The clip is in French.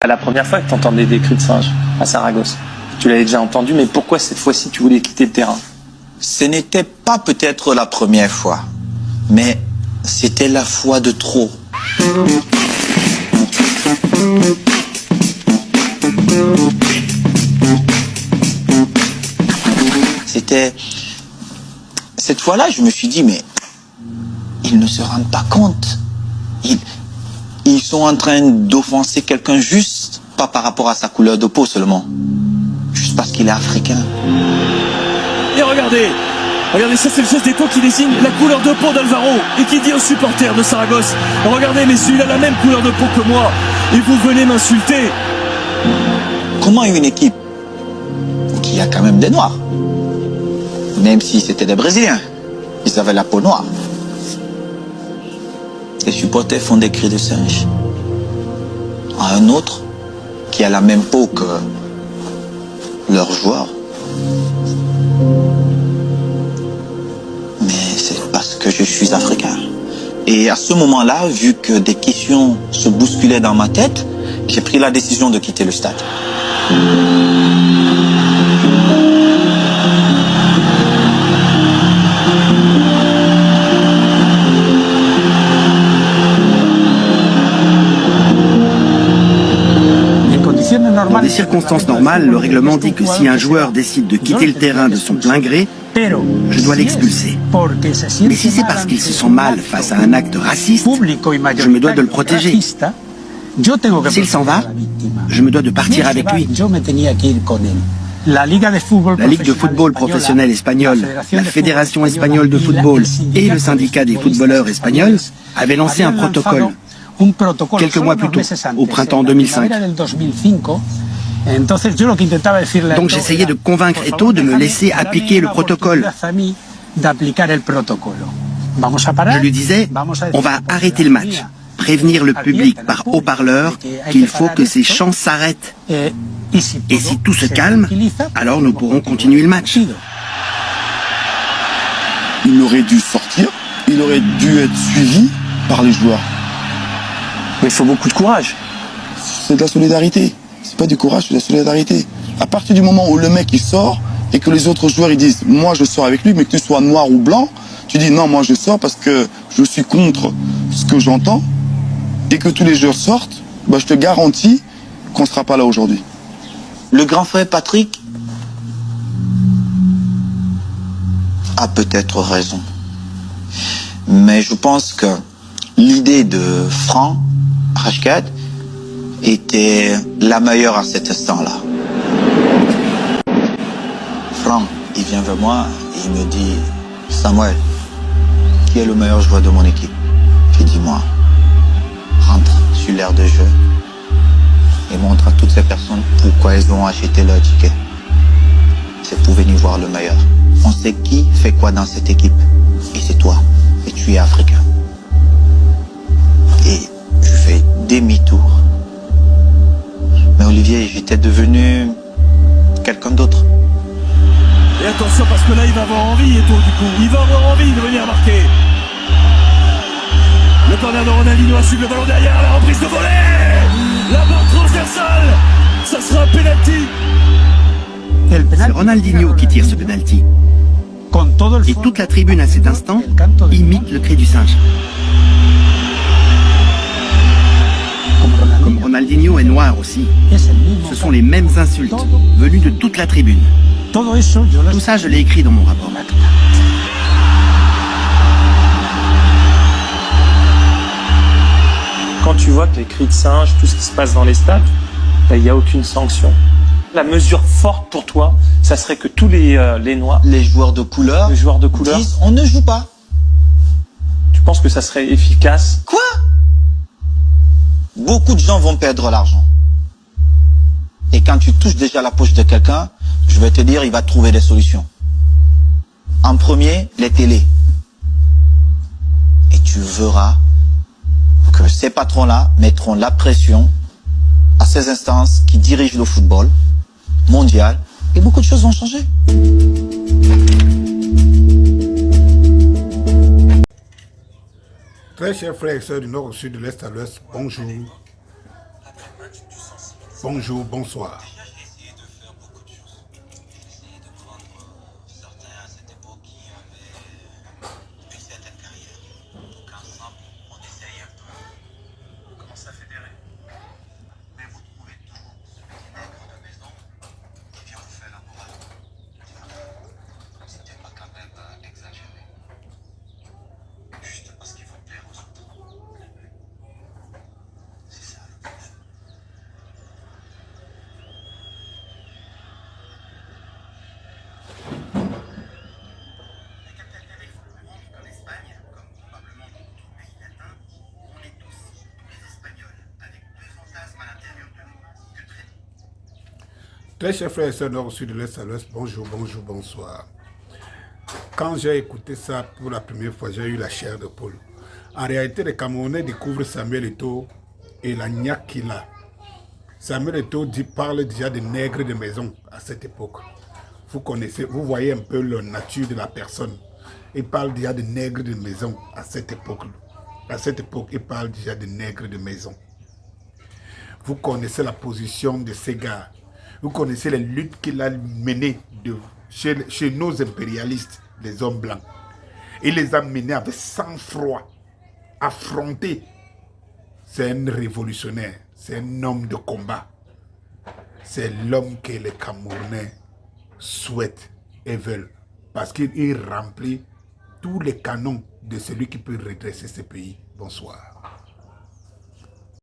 La première fois que tu entendais des cris de singe à Saragosse, tu l'avais déjà entendu, mais pourquoi cette fois-ci tu voulais quitter le terrain? Ce n'était pas peut-être la première fois, mais c'était la fois de trop. C'était... Cette fois-là, je me suis dit, mais ils ne se rendent pas compte. Ils sont en train d'offenser quelqu'un juste, pas par rapport à sa couleur de peau seulement. Juste parce qu'il est africain. Et regardez, ça c'est le geste d'Eto'o qui désigne la couleur de peau d'Alvaro et qui dit aux supporters de Saragosse, regardez messieurs, il a la même couleur de peau que moi et vous venez m'insulter. Comment une équipe qui a quand même des Noirs, même si c'était des Brésiliens, ils avaient la peau noire. Les supporters font des cris de singe à un autre qui a la même peau que leur joueur. Mais c'est parce que je suis africain. Et à ce moment-là, vu que des questions se bousculaient dans ma tête, j'ai pris la décision de quitter le stade. Dans des circonstances normales, le règlement dit que si un joueur décide de quitter le terrain de son plein gré, je dois l'expulser. Mais si c'est parce qu'il se sent mal face à un acte raciste, je me dois de le protéger. S'il s'en va, je me dois de partir avec lui. La Ligue de football professionnel espagnole, la Fédération espagnole de football et le syndicat des footballeurs espagnols avaient lancé un protocole quelques mois plus tôt, au printemps 2005. Donc j'essayais de convaincre Eto'o de me laisser appliquer le protocole. Je lui disais, on va arrêter le match, prévenir le public par haut-parleur qu'il faut que ces chants s'arrêtent. Et si tout se calme, alors nous pourrons continuer le match. Il aurait dû sortir, il aurait dû être suivi par les joueurs. Mais il faut beaucoup de courage. C'est de la solidarité. C'est pas du courage, c'est de la solidarité. À partir du moment où le mec il sort et que les autres joueurs ils disent moi je sors avec lui, mais que tu sois noir ou blanc, tu dis non, moi je sors parce que je suis contre ce que j'entends, et que tous les joueurs sortent, bah, je te garantis qu'on ne sera pas là aujourd'hui. Le grand frère Patrick a peut-être raison. Mais je pense que l'idée de Franck Rashkad était la meilleure à cet instant-là. Franck, il vient vers moi et il me dit « Samuel, qui est le meilleur joueur de mon équipe ?» J'ai dit « Moi, rentre sur l'aire de jeu et montre à toutes ces personnes pourquoi elles ont acheté leur ticket. C'est pour venir voir le meilleur. On sait qui fait quoi dans cette équipe. Et c'est toi. Et tu es africain. » Et je fais demi-tour. Mais Olivier, j'étais devenu quelqu'un d'autre. Et attention parce que là il va avoir envie Eto'o du coup. Il va avoir envie de venir marquer. Le corner de Ronaldinho a suivi le ballon derrière, la reprise de volée. La barre transversale. Ça sera un penalty. C'est Ronaldinho qui tire ce penalty. Et toute la tribune à cet instant imite le cri du singe. Comme Ronaldinho est noir aussi, ce sont les mêmes insultes venues de toute la tribune. Tout ça, je l'ai écrit dans mon rapport. Quand tu vois que les cris de singe, tout ce qui se passe dans les stades, il n'y a aucune sanction. La mesure forte pour toi, ça serait que tous les Noirs, les joueurs de couleur, disent on ne joue pas. Tu penses que ça serait efficace? Quoi? Beaucoup de gens vont perdre l'argent. Et quand tu touches déjà la poche de quelqu'un, je vais te dire, il va trouver des solutions. En premier, les télés. Et tu verras que ces patrons-là mettront la pression à ces instances qui dirigent le football mondial et beaucoup de choses vont changer. Très chers frères et sœurs du nord au sud, de l'est à l'ouest, bonjour. bonjour, bonsoir. Déjà, j'ai essayé de faire beaucoup de choses. J'ai essayé de prendre certains à cette époque qui avaient une certaine carrière. Pour qu'ensemble, on essaye un peu. On commence à fédérer. Mais vous trouvez toujours ce petit nègre de maison qui vient vous faire la morale. C'était pas quand même exagéré. Juste parce qu'il faut plaire aux autres. C'est ça le problème. Mais Captain Ned, il faut comprendre qu'en Espagne, comme probablement dans d'autres pays latins, on est tous des Espagnols, avec deux fantasmes à l'intérieur de nous que traiter. Très chers frères et sœurs nord, sud, de l'est à l'ouest, bonjour, bonjour, bonsoir. Quand j'ai écouté ça pour la première fois, j'ai eu la chair de poule. En réalité, les Camerounais découvrent Samuel Eto'o et la niaque qu'il a. Samuel Eto'o parle déjà de nègres de maison à cette époque. Vous connaissez, vous voyez un peu la nature de la personne. Il parle déjà de nègres de maison à cette époque. À cette époque, il parle déjà de nègres de maison. Vous connaissez la position de ces gars. Vous connaissez les luttes qu'il a menées chez nos impérialistes, les hommes blancs. Il les a menés avec sang-froid, affrontés. C'est un révolutionnaire, c'est un homme de combat. C'est l'homme que les Camerounais souhaitent et veulent. Parce qu'il remplit tous les canons de celui qui peut redresser ce pays. Bonsoir.